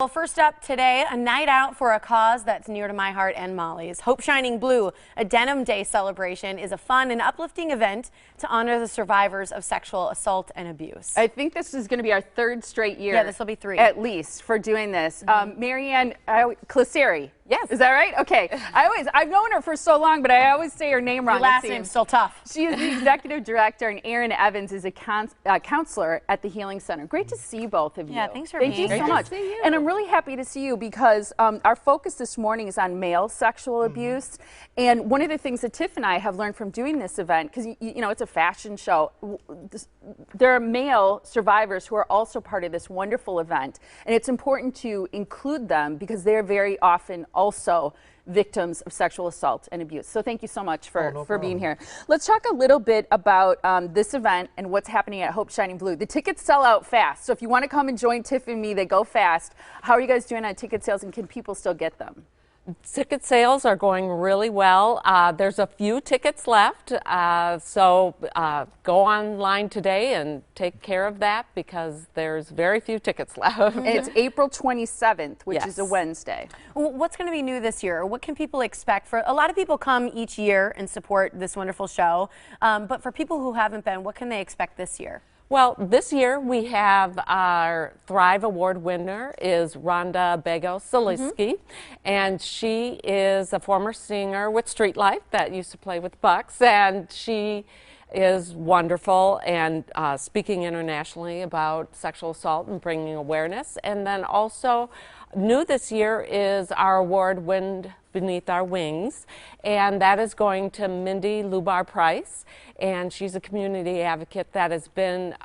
Well, first up today, a night out for a cause that's near to my heart and Molly's. Hope Shining Blue, a Denim Day celebration, is a fun and uplifting event to honor the survivors of sexual assault and abuse. I think this is going to be our third straight year. Yeah, this will be 3. At least for doing this. Maryann Clesceri. Yes. Is that right? Okay. I've known her for so long, but I always say her name wrong. Your last name's still tough. She is the executive director, and Aaron Evans is a counselor at the Healing Center. Great to see both of you. Yeah, thanks for being here. Thank you so much. And I'm really happy to see you because our focus this morning is on male sexual abuse. And one of the things that Tiff and I have learned from doing this event, because you know it's a fashion show, there are male survivors who are also part of this wonderful event. And it's important to include them because they're very often also victims of sexual assault and abuse. So thank you so much for being here. Let's talk a little bit about this event and what's happening at Hope Shining Blue. The tickets sell out fast, so if you want to come and join Tiff and me, they go fast. How are you guys doing on ticket sales, and can people still get them? Ticket sales are going really well. There's a few tickets left, so go online today and take care of that because there's very few tickets left. And it's April 27th, which is a Wednesday. What's going to be new this year? What can people expect? For a lot of people come each year and support this wonderful show, but for people who haven't been, what can they expect this year? Well, this year we have our Thrive Award winner is Rhonda Bagos-Saliski, and she is a former singer with Street Life that used to play with Bucks, and she is wonderful and speaking internationally about sexual assault and bringing awareness. And then also new this year is our award Wind Beneath Our Wings, and that is going to Mindy Lubar-Price, and she's a community advocate that has been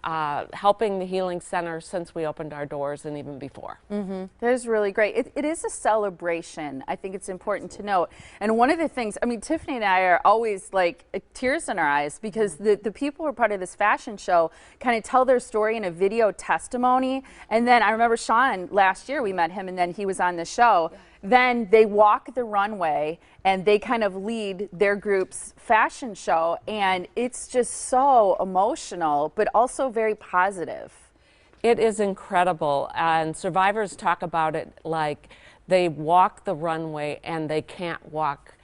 helping the Healing Center since we opened our doors and even before. That is really great. It is a celebration. I think it's important to note. And one of the things, I mean, Tiffany and I are always like tears in our eyes because the people who are part of this fashion show kind of tell their story in a video testimony. And then I remember Sean last year, we met him and then he was on the show. Then they walk the runway and they kind of lead their group's fashion show, and it's just so emotional but also very positive. It is incredible, and survivors talk about it like they walk the runway and they can't walk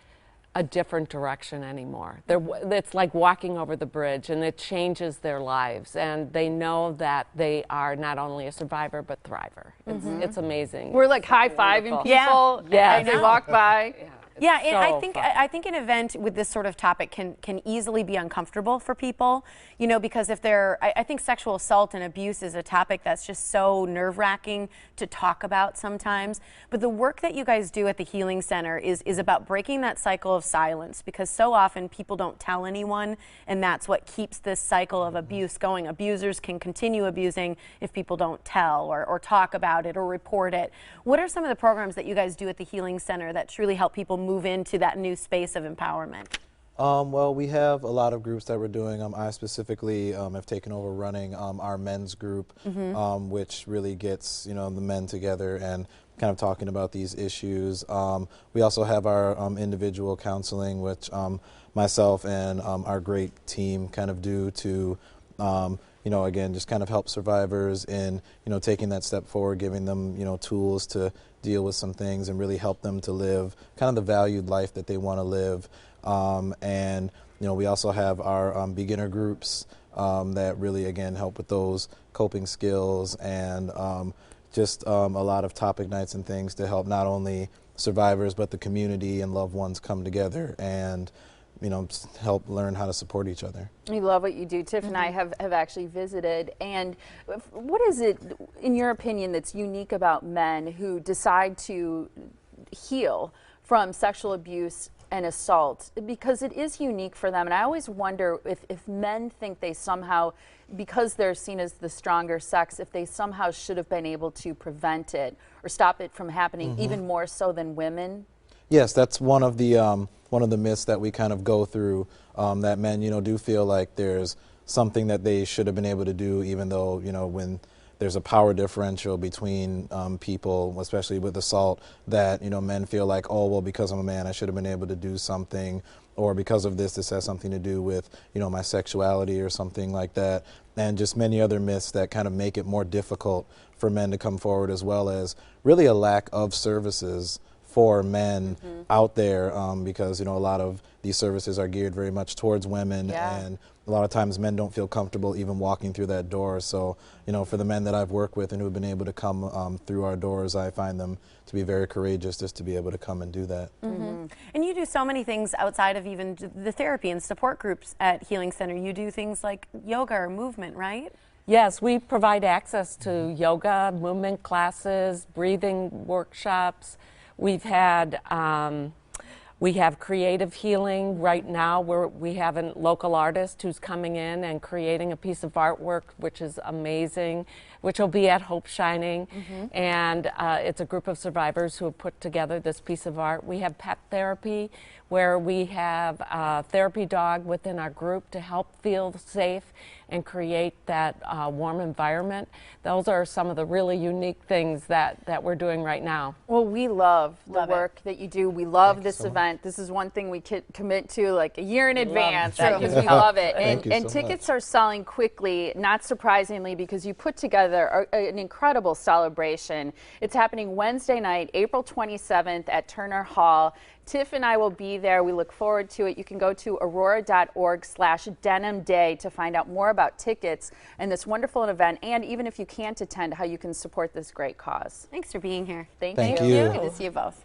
a different direction anymore. It's like walking over the bridge, and it changes their lives, and they know that they are not only a survivor but thriver. It's amazing. We're like high-fiving people as they walk by. Yeah, and I think an event with this sort of topic can easily be uncomfortable for people, you know, because if I think sexual assault and abuse is a topic that's just so nerve-wracking to talk about sometimes. But the work that you guys do at the Healing Center is about breaking that cycle of silence, because so often people don't tell anyone, and that's what keeps this cycle of abuse going. Abusers can continue abusing if people don't tell or talk about it or report it. What are some of the programs that you guys do at the Healing Center that truly help people move into that new space of empowerment? Well, we have a lot of groups that we're doing. I specifically have taken over running our men's group, which really gets the men together and kind of talking about these issues. We also have our individual counseling, which myself and our great team kind of do to again, just kind of help survivors in, taking that step forward, giving them, tools to deal with some things and really help them to live kind of the valued life that they want to live. And, we also have our beginner groups that really, again, help with those coping skills and just a lot of topic nights and things to help not only survivors but the community and loved ones come together and help learn how to support each other. We love what you do. Tiff and I have actually visited. And what is it, in your opinion, that's unique about men who decide to heal from sexual abuse and assault? Because it is unique for them. And I always wonder if men think they somehow, because they're seen as the stronger sex, if they somehow should have been able to prevent it or stop it from happening even more so than women. Yes, that's one of the myths that we kind of go through, that men, do feel like there's something that they should have been able to do, even though, when there's a power differential between people, especially with assault, that, you know, men feel like, oh, well, because I'm a man, I should have been able to do something, or because of this has something to do with, you know, my sexuality or something like that, and just many other myths that kind of make it more difficult for men to come forward, as well as really a lack of services for men out there, because, you know, a lot of these services are geared very much towards women, and a lot of times men don't feel comfortable even walking through that door. So, you know, for the men that I've worked with and who've been able to come through our doors, I find them to be very courageous just to be able to come and do that. And you do so many things outside of even the therapy and support groups at Healing Center. You do things like yoga or movement, right? Yes, we provide access to yoga, movement classes, breathing workshops. We've had we have creative healing right now, where we have a local artist who's coming in and creating a piece of artwork, which is amazing, which will be at Hope Shining. And it's a group of survivors who have put together this piece of art. We have pet therapy, where we have a therapy dog within our group to help feel safe and create that warm environment. Those are some of the really unique things that we're doing right now. Well, we love the work that you do. We love this event. This is one thing we commit to like a year in advance because we love it. And tickets are selling quickly, not surprisingly, because you put together an incredible celebration. It's happening Wednesday night, April 27th at Turner Hall. Tiff and I will be there. We look forward to it. You can go to aurora.org/denim day to find out more about tickets and this wonderful event, and even if you can't attend, how you can support this great cause. Thanks for being here. Thank you. Good to see you both.